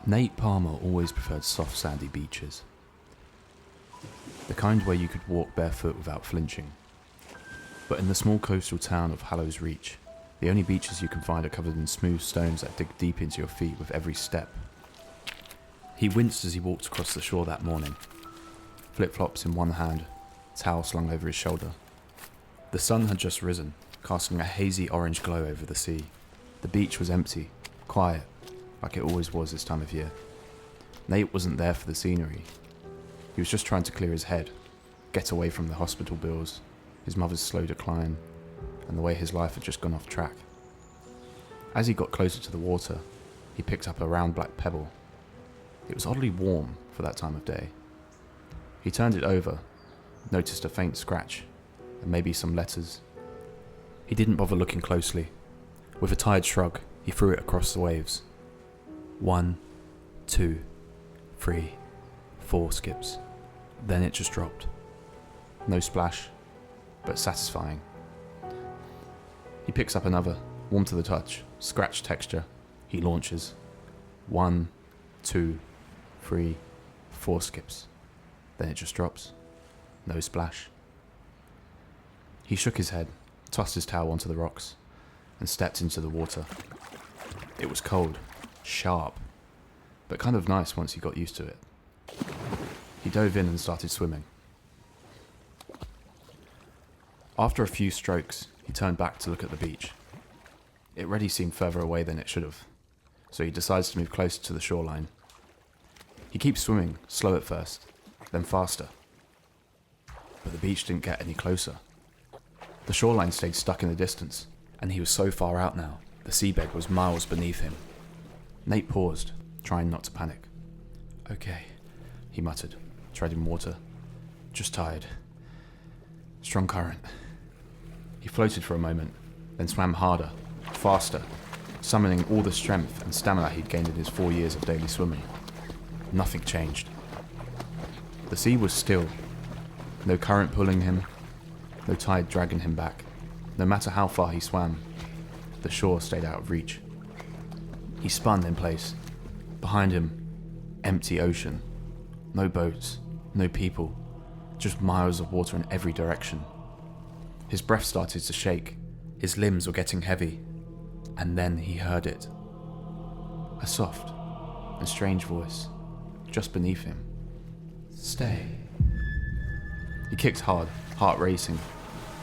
Nate Palmer always preferred soft sandy beaches. The kind where you could walk barefoot without flinching. But in the small coastal town of Hallows Reach, the only beaches you can find are covered in smooth stones that dig deep into your feet with every step. He winced as he walked across the shore that morning, flip-flops in one hand, towel slung over his shoulder. The sun had just risen, casting a hazy orange glow over the sea. The beach was empty, quiet, like it always was this time of year. Nate wasn't there for the scenery. He was just trying to clear his head, get away from the hospital bills, his mother's slow decline, and the way his life had just gone off track. As he got closer to the water, he picked up a round black pebble. It was oddly warm for that time of day. He turned it over, noticed a faint scratch, and maybe some letters. He didn't bother looking closely. With a tired shrug, he threw it across the waves. 1, 2, 3, 4 skips. Then it just dropped. No splash, but satisfying. He picks up another, warm to the touch, scratch texture. He launches. 1, 2, 3, 4 skips. Then it just drops. No splash. He shook his head, tossed his towel onto the rocks, and stepped into the water. It was cold, sharp, but kind of nice once he got used to it. He dove in and started swimming. After a few strokes, he turned back to look at the beach. It already seemed further away than it should have, so he decides to move closer to the shoreline. He keeps swimming, slow at first, then faster. But the beach didn't get any closer. The shoreline stayed stuck in the distance, and he was so far out now, the seabed was miles beneath him. Nate paused, trying not to panic. "Okay," he muttered, treading water. "Just tired. Strong current." He floated for a moment, then swam harder, faster, summoning all the strength and stamina he'd gained in his 4 years of daily swimming. Nothing changed. The sea was still. No current pulling him, no tide dragging him back. No matter how far he swam, the shore stayed out of reach. He spun in place. Behind him, empty ocean. No boats, no people, just miles of water in every direction. His breath started to shake, his limbs were getting heavy, and then he heard it. A soft and strange voice, just beneath him. "Stay." He kicked hard, heart racing.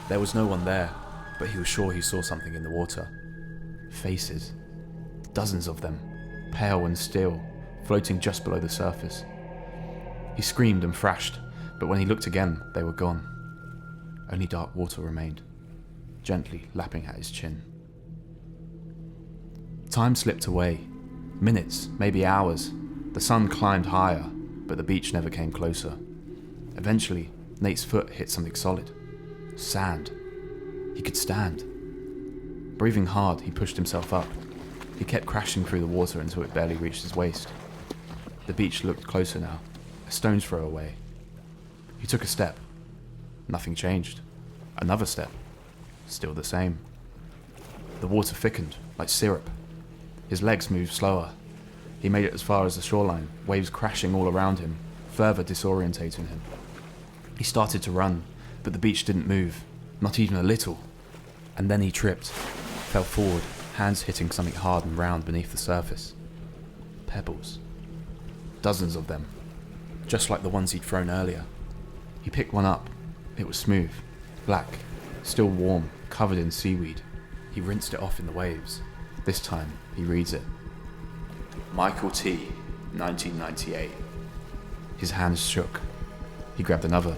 There was no one there, but he was sure he saw something in the water. Faces. Dozens of them, pale and still, floating just below the surface. He screamed and thrashed, but when he looked again, they were gone. Only dark water remained, gently lapping at his chin. Time slipped away. Minutes, maybe hours. The sun climbed higher, but the beach never came closer. Eventually, Nate's foot hit something solid. Sand. He could stand. Breathing hard, he pushed himself up. He kept crashing through the water until it barely reached his waist. The beach looked closer now, a stone's throw away. He took a step. Nothing changed. Another step. Still the same. The water thickened, like syrup. His legs moved slower. He made it as far as the shoreline, waves crashing all around him, further disorientating him. He started to run, but the beach didn't move, not even a little. And then he tripped, fell forward, hands hitting something hard and round beneath the surface. Pebbles. Dozens of them, just like the ones he'd thrown earlier. He picked one up. It was smooth, black, still warm, covered in seaweed. He rinsed it off in the waves. This time, he reads it. Michael T., 1998. His hands shook. He grabbed another.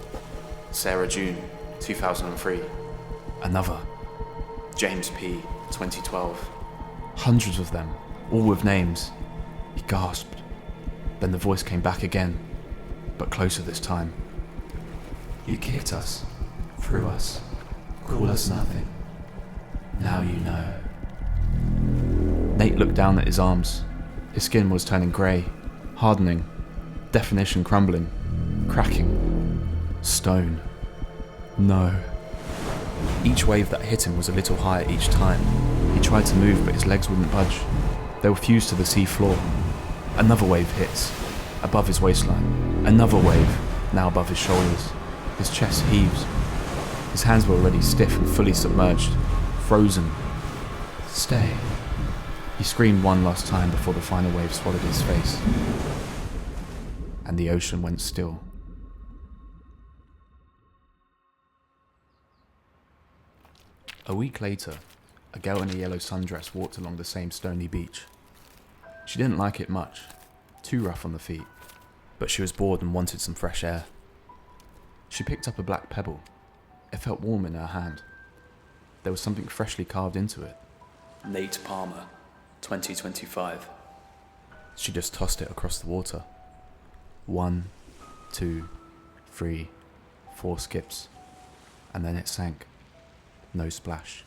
Sarah June, 2003. Another. James P., 2012. Hundreds of them, all with names. He gasped. Then the voice came back again, but closer this time. You kicked us, threw us, call us nothing. Now you know. Nate looked down at his arms. His skin was turning grey, hardening, definition crumbling, cracking. Stone. No. Each wave that hit him was a little higher each time. He tried to move, but his legs wouldn't budge. They were fused to the sea floor. Another wave hits, above his waistline. Another wave, now above his shoulders. His chest heaves. His hands were already stiff and fully submerged, frozen. Stay. He screamed one last time before the final wave swallowed his face. And the ocean went still. A week later, a girl in a yellow sundress walked along the same stony beach. She didn't like it much, too rough on the feet, but she was bored and wanted some fresh air. She picked up a black pebble. It felt warm in her hand. There was something freshly carved into it. Nate Palmer, 2025. She just tossed it across the water. 1, 2, 3, 4 skips, and then it sank. No splash.